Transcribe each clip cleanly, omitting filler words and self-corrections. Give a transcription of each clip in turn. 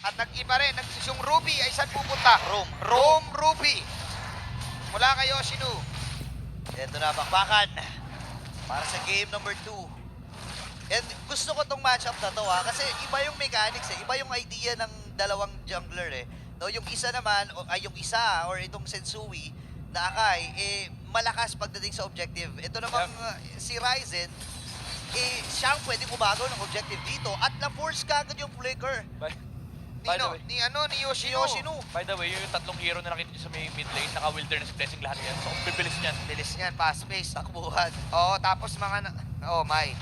At nag-iba rin, yung Ruby ay saan pupunta? Rome. Rome Ruby. Mula kay Yoshinu. Ito na, bakbakan. Para sa game number 2. And gusto ko tong matchup na to kasi iba yung mechanics iba yung idea ng dalawang jungler No, yung isa naman, yung isa or itong Sensui na Akai, malakas pagdating sa objective. Ito namang si Ryzen, siyang pwedeng umago ng objective dito at na-force ka agad yung flicker. By the way, Ni Yoshinu. Yoshinu. by the way, yung tatlong hero na nakita nyo sa may mid lane, naka-wilderness blessing lahat yan. So, bibilis niyan. Bilis niyan, fast pace. Takbuhan. Oo, tapos oh my.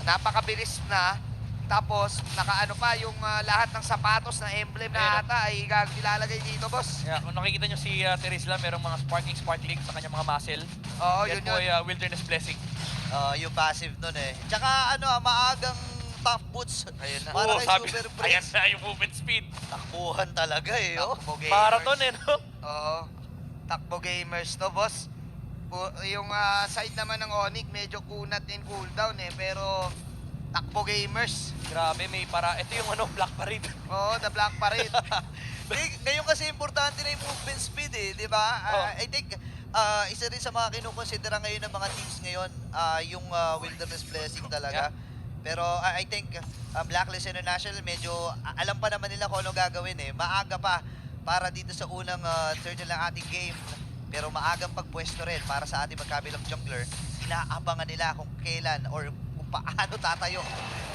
Napakabilis na. Tapos, nakaano pa yung lahat ng sapatos na emblem na ata ay ilalagay dito, boss. Yeah, kung nakikita nyo si Terizla, merong mga sparkling sa kanyang mga muscle. Oo, Yan yun po yun. ay wilderness blessing. Yung passive nun Tsaka maagang top boots. Ayun na. Para Oo, kay sabi, Super ayan Prince. na yung movement speed. Takbuhan talaga Takbo gamers. Marathon no? Oo. Takbo gamers to, boss. Yung side naman ng Onyx, medyo kunat in cooldown pero takbo gamers. Grabe, ito yung Black Parade. Oo, the Black Parade. Ngayon kasi importante na yung movement speed di ba? I think isa rin sa mga kinukonsidera ngayon ng mga teams ngayon, yung Wilderness Blessing talaga. Pero I think Blacklist International medyo alam pa naman nila kung ano gagawin Maaga pa para dito sa unang third ng ating game. Pero maagang pagpwesto rin para sa ating magkabilang jungler. Inaabangan nila kung kailan or kung paano tatayo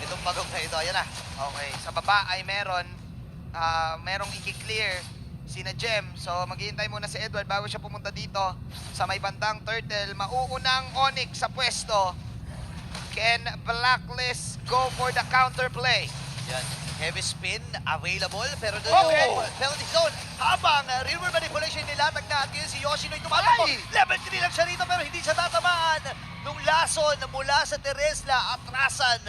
itong bagong na ito. Ayan na. Okay, sa baba ay merong i-clear sina Gem. So maghihintay muna si Edward bago siya pumunta dito sa may bandang turtle. Mauunang Onyx sa pwesto. Can Blacklist go for the counterplay? Yan. Heavy spin available pero doon yung penalty zone habang river manipulation nilatag na at yun si Yoshino ay tumatakbo. Level 3 lang siya rito pero hindi siya tatamaan nung lason mula sa Teresla. Atrasan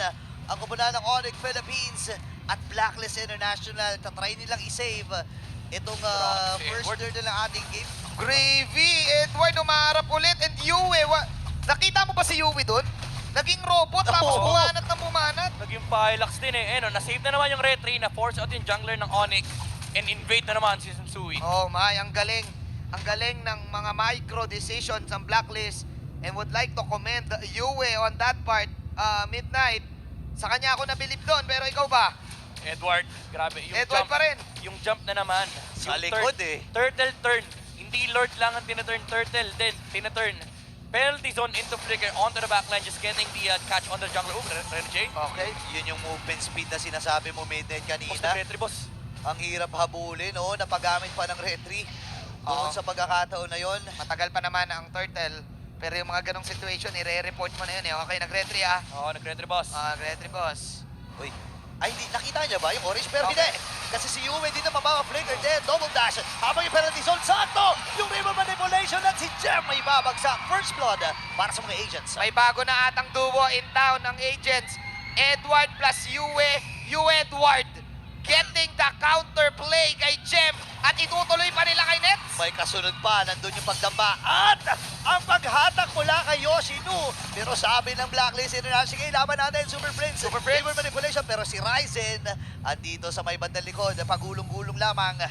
ang kupunan ng Onyx Philippines at Blacklist International. Tatry nilang i-save itong first third ng ating game. Gravy! Edward umaharap ulit and Yue. Nakita mo ba si Yue doon? Naging robot tapos bumanat na bumanat. Naging Pylax din na-save na naman yung retry, na-force out yung jungler ng Onyx, and invade na naman si Sensui. Oh my, ang galing. Ang galing ng mga micro decisions ang Blacklist and would like to commend Yue on that part. Midnight. Sa kanya ako nabilib doon, pero ikaw ba? Edward, grabe. Yung Edward jump, pa rin. Yung jump na naman. Sa Yung likod Turtle turn. Hindi Lord lang ang tinaturn, turtle din tinaturn. Penalty zone into flicker onto the backline, just getting the catch on the jungler. Renjay. Okay, yun yung movement speed na sinasabi mo Midnight kanina. Boss na retry, boss. Ang hirap habulin, napagamit pa ng retry. Doon sa pagkakataon na yon. Matagal pa naman ang turtle. Pero yung mga ganong situation, i-re-report mo na yun Okay, nag-retry Oo, nag-retry, boss. Nag-retry boss. Uy, ay hindi, nakita niya ba yung orange? Pero hindi. Kasi si Yue dito mababa flicker din. Double dash. Habang yung penalty zone, sakto! Yung river manipulation at si Gem may babagsak. First blood para sa mga agents. May bago na atang duo in town ng agents. Edward plus Yue. Yue Edward getting the counterplay kay Gem. At itutuloy pa nila kay Nets. May kasunod pa, nandun yung pagdamba. At ang paghatak mula kay Yoshinu. Pero sabi ng Blacklist International, sige, laban natin, Super Prince. River manipulation, pero si Ryzen, andito sa may bandang likod, pagulong-gulong lamang.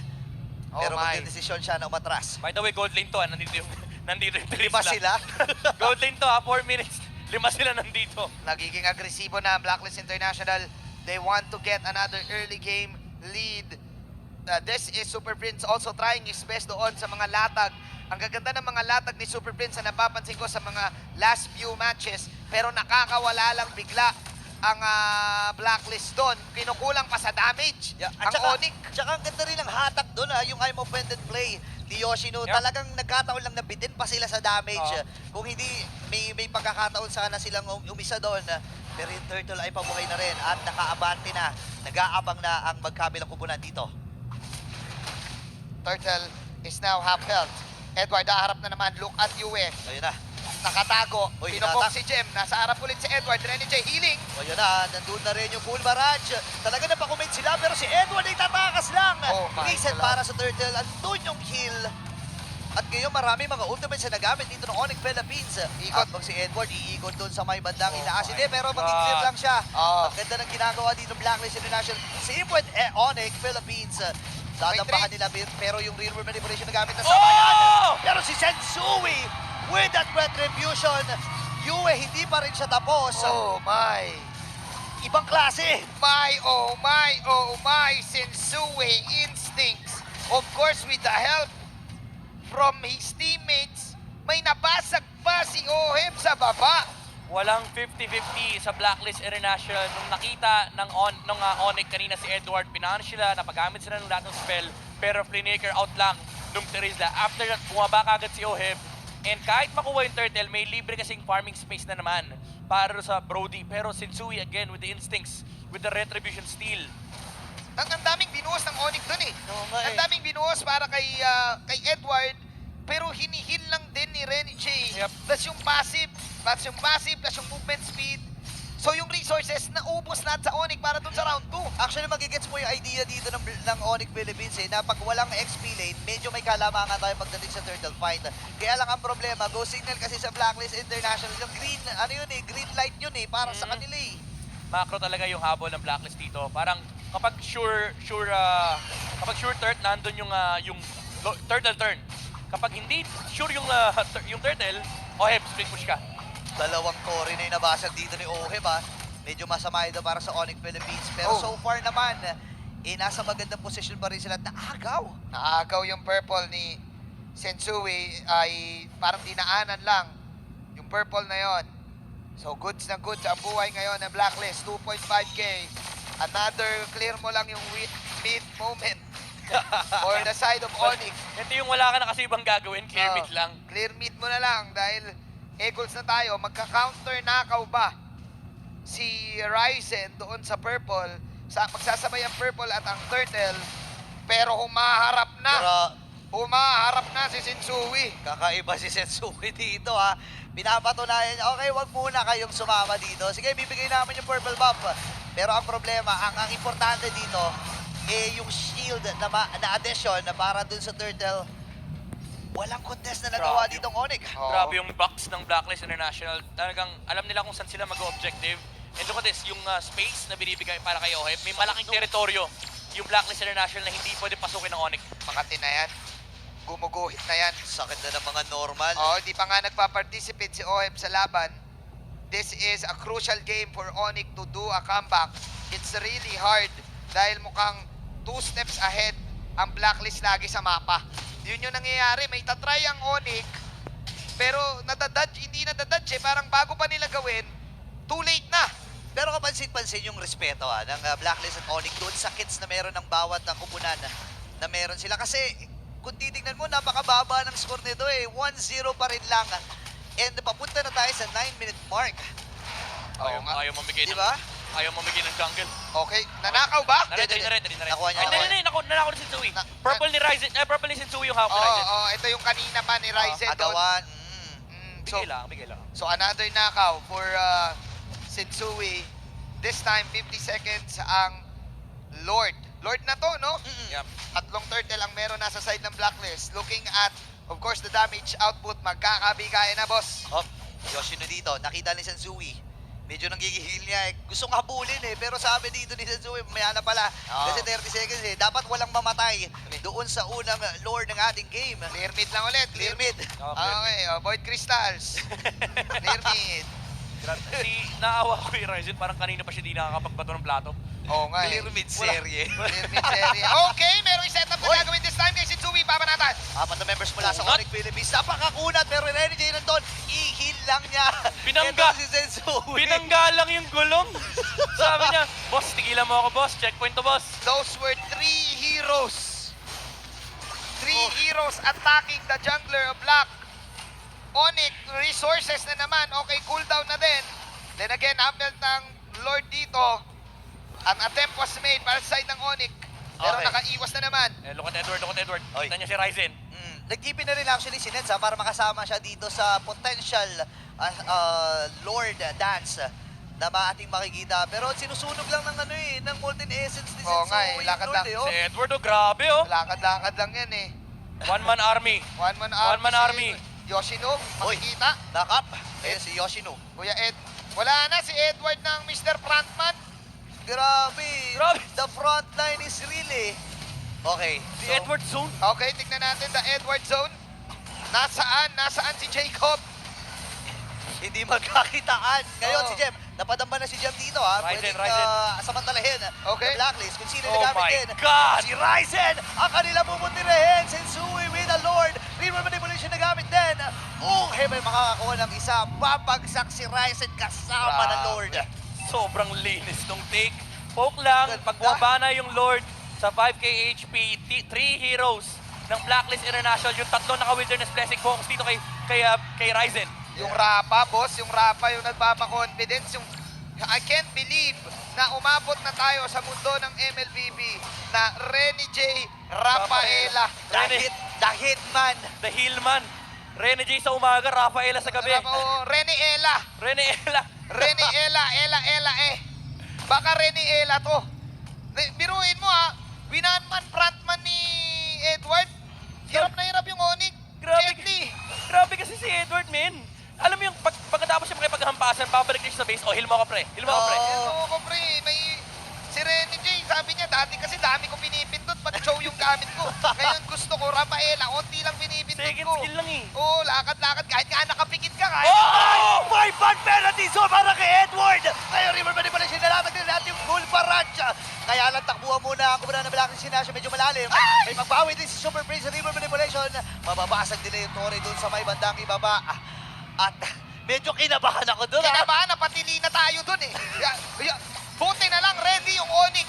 Pero magdedesisyon siya na umatras. By the way, gold lane to, nandito yung Lima sila. Gold lane to, 4 minutes. 5 sila nandito. Nagiging agresibo na ang Blacklist International. They want to get another early game lead. This is Super Prince also trying his best doon sa mga latag. Ang gaganda ng mga latag ni Super Prince na napapansin ko sa mga last few matches. Pero nakakawala lang bigla ang Blacklist doon. Kinukulang pa sa damage ang Onyx. Tsaka ang ganda rin ang hatak doon, yung I'm offended play ni Yoshino. Talagang nagkataon lang na bitin pa sila sa damage. Kung hindi, may pagkakataon sana silang umisa doon. Pero yung turtle ay pabuhay na rin at nakaabante na. Nag-aabang na ang magkabilang kupunan dito. Turtle is now half health. Edward, haharap na naman. Look at Yue. Ayun na. Nakatago. Uy, Pinupok hinatak. si Gem. Nasa harap ulit si Edward. Renny J. Healing. Ayun na, nandun na rin yung full barrage. Talaga napakomit sila pero si Edward ay tatakas lang. Oh my Reset God. para sa turtle. Andun yung kill. At ngayon marami mga ultimates na nagamit dito ng Onyx Philippines. Ikot. At si Edward, iikot doon sa may bandang itaasin my pero God. mag-clear lang siya. Oh. Ang ganda ng ginagawa dito ng Blacklist International. Same with Onyx Philippines. Dadampahan nila pero yung real world manipulation na gamit na sa bayan. Oh! Pero si Sensui with that retribution, Yue hindi pa rin siya tapos. Oh my. Ibang klase. Oh my, Sensui instincts. Of course, with the help from his teammates, may nabasag pa si Oheb sa baba. Walang 50-50 sa Blacklist International. Nung nakita ng Onyx kanina si Edward, pinahan sila, napagamit sila ng lahat ng spell, pero Flinacre out lang nung Terizla. After that, bumaba kagad si Oheb. And kahit makuha yung turtle, may libre kasing farming space na naman para sa Brody. Pero Sensui again with the instincts, with the retribution steal. Ang daming binuhos ng Onyx dun eh. Oo nga Ang eh. daming binuhos para kay Edward, pero hinihil lang din ni Renny J. Yep. Plus yung passive, plus yung movement speed. So yung resources, naubos lahat sa Onyx para dun sa round 2. Actually, magigets mo yung idea dito ng Onyx Philippines na pag walang XP lane, medyo may kalamangan tayo pagdating sa turtle fight. Kaya lang ang problema, go signal kasi sa Blacklist International, yung green, green light yun para sa kanila eh. Macro talaga yung habol ng Blacklist dito. Parang kapag sure turtle, nandun yung turtle turn. Kapag hindi sure yung turtle, Oheb, split push ka. Dalawang core na yung nabasag dito ni Oheb Medyo masama ito para sa Onyx Philippines. Pero so far naman, nasa magandang posisyon pa rin sila at naagaw. Naagaw yung purple ni Sensui ay parang dinaanan lang yung purple na yon. So goods na goods ang buhay ngayon ng Blacklist, 2.5k. Another clear mo lang yung mid moment for the side of Onyx. Ito yung wala ka na kasi ibang gagawin, clear mid Oh, lang. Clear mid mo na lang dahil Eagles na tayo. Magka-counter nakaw ba si Ryzen doon sa purple? Magsasabay ang purple at ang turtle. Pero humaharap na. Pero Humaharap na si Sensui. kakaiba si Sensui dito Pinapatunayan niya, okay, wag muna kayong sumama dito. Sige, bibigay namin yung purple buff. Pero ang problema, ang importante dito, yung shield na addition na para dun sa turtle, walang contest na nagawa Grabe. ditong Onyx. Oo. Grabe yung box ng Blacklist International. Talagang alam nila kung saan sila mag-objective. And look at this, yung space na binibigay para kay Oheb, may malaking teritoryo yung Blacklist International na hindi pwede pasukin ng Onyx. Makati na yan. Gumuguhit na yan. Sakit na ng mga normal. Oo, di pa nga nagpa-participate si Oheb sa laban. This is a crucial game for Onyx to do a comeback. It's really hard dahil mukhang 2 steps ahead ang Blacklist lagi sa mapa. Yun yung nangyayari. May tatry ang Onyx, pero hindi nadadodge Parang bago pa nila gawin, too late na. Pero kapansin-pansin yung respeto ng Blacklist at Onyx doon sa kits na meron ng bawat kupunan na meron sila. Kasi kung titignan mo, napakababa ng score nito 1-0 pa rin lang. And papunta na tayo sa 9-minute mark. Oo nga. Ayaw mamigay Di ba? Ayaw mamigay ng jungle. Okay, nanakaw ba? Dali na rin. Nakuha niya, nakuha niya. Nanakaw ni Sensui. Purple ni Ryzen, purple ni Sensui yung hawak ni Oo, Ryzen. ito yung kanina pa ni Ryzen doon. Agawan. Bigay lang. So another knockout for Sensui. This time, 50 seconds ang Lord. Lord na to, no? Yep. Tatlong turtle ang meron nasa side ng Blacklist. Looking at, of course, the damage output. Magkakabigayan na, boss. Oh, Yoshino dito. Nakita ni Sensui. Medyo nanggigihil niya Gusto nga habulin pero sabi dito ni Sensui, maya na pala. Oo. Kasi 30 seconds Dapat walang mamatay doon sa unang Lord ng ating game. Clear mid lang ulit. Clear mid. Okay, Void Crystals. Clear mid. Naawa ko yung Ryzen, parang kanina pa siya di nakakapagbato ng plato. Oo nga Clear mid serye. Clear mid series. Okay, merong setup na Oy. gagawin this time kay Sensui. Babanatan. 4 na members mula sa Kunat. Onyx Philippines. Napakakunat pero Renny J nandun. I-heal lang niya. Binangga. Ito si Sensui. Binangga lang yung gulong. Sabi niya, boss, tigilan mo ako, boss. Checkpoint to, boss. Those were 3 heroes. 3 heroes attacking the jungler of Black. Onyx, resources na naman. Okay, cooldown na din. Then again, upbelt ng Lord dito. Ang attempt was made para sa side ng Onyx. Pero Okay. nakaiwas na naman. Look at Edward. Oy. Kita niya si Ryzen. Nag-TP na rin actually si Nets para makasama siya dito sa potential Lord dance na ating makikita. Pero sinusunog lang ng Molten Essence ni Oo Sensui. nga lakad lang. Si Edward, grabe, oh. Lakad-lakad lang yan eh. One-man army. One-man One-man army. Yoshino, Uy. makikita. Nakap. Ayan si Yoshino. Kuya Ed. Wala na si Edward ng Mr. Frontman. Grabe. Grabe. The front line is really... Okay. Si so- Edward Zone. Okay, tignan natin the Edward zone. Nasaan? Nasaan si Jacob? Hindi magkakitaan. Ngayon Oo. si Jem, napadamba na si Jem dito ha. Ryzen, Pwedeng Ryzen. samantalahin Okay. the blacklist kung sino Oh nagamit my din. God! Si Ryzen, ang kanila puputirahin. Sensui with the Lord. River Manipulation nagamit din. May makakakuha ng isa. Babagsak si Ryzen kasama ng Lord. Sobrang linis nung take. Poke lang, Ganda. pag bumaba na yung Lord sa 5k HP, 3 heroes ng Blacklist International, yung tatlo naka-Wilderness Blessing focus dito kay Ryzen. Yung Rapa, boss. Yung Rapa yung nagpapa-confidence. Yung I can't believe na umabot na tayo sa mundo ng MLBB na Rene J. Rafaela. The Hitman. The Hillman. Rene J sa umaga, Rafaela sa gabi. Rene Ela. Rene Ella. Rene Ela eh. Baka Rene Ela to. Biruin mo ha, winanman frontman ni Edward. Hirap na hirap yung Onyx. Grabe. Gently. Grabe kasi si Edward, men. Alam mo yung pagkatapos siya makipaghampasan, babalik niya siya sa base. Oh, heal mo ka, pre. Heal mo ka, pre. Oo ko pre, may si Rene J, sabi niya dati kasi dami ko pinipindot pag show yung gamit ko. Ngayon gusto ko Rafaela, onti lang pinipindot Second ko. skill lang eh. Oo, lakad-lakad kahit nga nakapikit ka kahit. Oh! 5-man penalty zone para kay Edward. Ngayon, River Manipulation nalamag din natin yung full barrage. Kaya lang takbuhan muna ako muna na Blacklist Sinasya, medyo malalim. May magbawi din si Super Prince sa River Manipulation. Mababasag nila yung Torre doon sa may bandang ibaba. At medyo kinabahan ako doon. Kinabahan na patili na tayo dun eh. Buti na lang ready yung Onyx.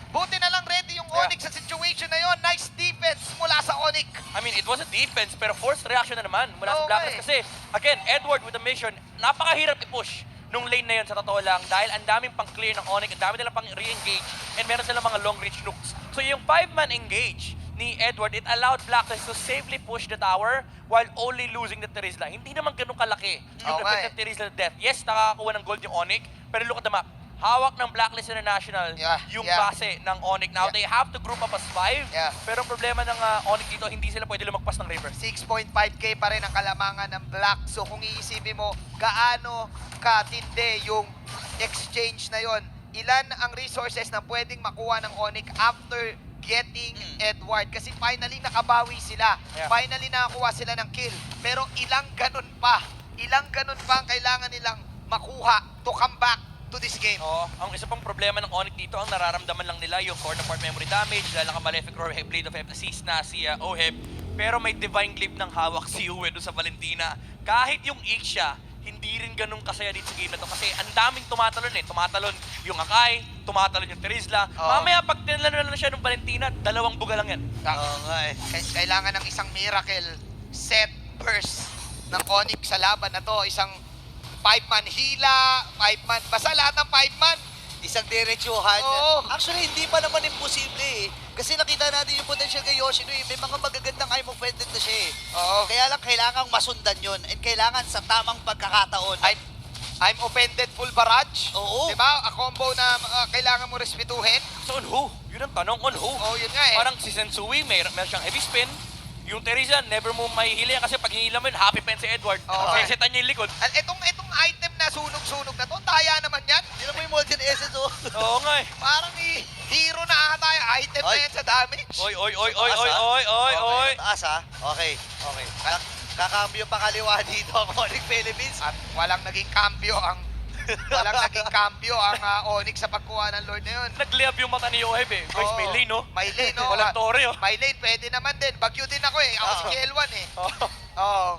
Buti na lang ready yung Onyx sa situation na yon. Nice defense mula sa Onyx. I mean, it was a defense, pero forced reaction na naman mula sa Okay. Blacklist. Kasi, again, Edward with the mission, napakahirap i-push nung lane na yun sa totoo lang dahil ang daming pang-clear ng Onyx, ang dami nilang pang re-engage, and meron silang mga long-range nukes. So yung 5-man engage ni Edward, it allowed Blacklist to safely push the tower while only losing the Terizla. Hindi naman ganun kalaki yung Okay. effect ng Terizla death. Yes, nakakakuha ng gold yung Onyx, pero look at the map. Hawak ng Blacklist International yung base ng Onyx. Now, they have to group up as 5. Yeah. Pero ang problema ng Onyx dito, hindi sila pwede lumagpas ng river. 6.5k pa rin ang kalamangan ng Black. So kung iisipin mo, gaano katindi yung exchange na yon, ilan ang resources na pwedeng makuha ng Onyx after getting Edward. Kasi finally nakabawi sila. Yeah. Finally nakakuha sila ng kill. Pero ilang ganun pa ang kailangan nilang makuha to come back to this game. Oo, ang isa pang problema ng Onyx dito, ang nararamdaman lang nila yung core part memory damage, dahil naka-Malefic Roar Blade of Assist na si Oheb. Pero may Divine Glyph ng hawak si Uwe doon sa Valentina. Kahit yung Ixia, hindi rin ganun kasaya dito sa game na to kasi ang daming tumatalon eh. Tumatalon yung Akai, tumatalon yung Terizla. Oo. Mamaya pag tinalon na siya ng Valentina, 2 buga lang yan. Oo nga eh. Kailangan ng isang miracle set burst ng Onyx sa laban na to. Isang 5-man hila, 5-man, basta lahat ng 5-man. Isang diretsuhan. Oo. Actually, hindi pa naman imposible eh. Kasi nakita natin yung potential kay Yoshino eh. May mga magagandang eye movement na siya eh. Oo. Kaya lang kailangang masundan yun. And kailangan sa tamang pagkakataon. I'm offended full barrage. Oo. Diba? A combo na kailangan mo respetuhin. So on who? Yun ang tanong, on who? Oo, yun nga eh. Parang si Sensui, meron siyang heavy spin. Yung Terizla, never mo mahihila yan kasi pag hinila mo yun, happy pen si Edward. Oo. Resetan niya yung likod. Itong item na sunog-sunog na to, ang daya naman yan. Hindi mo yung Molten Essence oh. Oo nga eh. Parang hero na ata yung item na Oy. yan sa damage. Oy. Okay, taas ha? Okay. Kakambyo pa kaliwa dito ang Onyx Philippines. At walang naging cambio ang Onyx sa pagkuha ng Lord na yun. Nagliab yung mata ni Oheb eh. Guys, may lane no? May lane, no? Walang tore oh. May lane, pwede naman din. Bagyo din ako eh. Ako si Oo. Kielwan eh. Oo. Oo.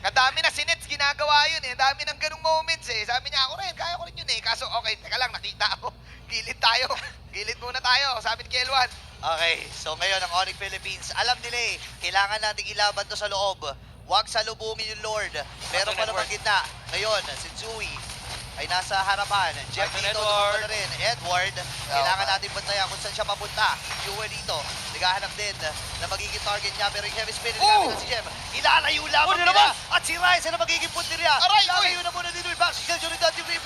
Kadami na si Nets ginagawa yun eh. Dami ng ganung moments eh. Sabi niya, ako rin, kaya ko rin yun eh. Kaso, okay, teka lang, nakita ako. Gilid tayo. Gilid muna tayo. Sabi ni Kielwan. Okay, so ngayon ang Onyx Philippines, alam nila eh, kailangan nating ilaban to sa loob. Huwag salubungin yung Lord. Meron pa naman gitna. Ngayon, si Zui ay nasa harapan. Jeff Edward. dito, tumama na rin. Edward, kailangan natin bantayan kung saan siya papunta. Ewan dito, naghahanap din na magiging target niya. Pero yung heavy spin, nilapit na si Jeff. Ilalayo lamang nila nila. At si Ryze na magiging puntirya. Aray, Lalayo na muna dito yung back skill.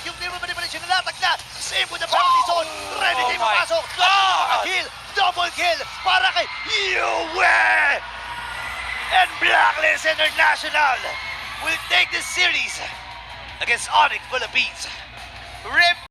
Yung River Manipulation na latag na. Same with the penalty zone. Ready Oh kayo my mapasok. God! Heal. No! double kill para kay Yue! And Blacklist International will take this series against Onyx Philippines. Rip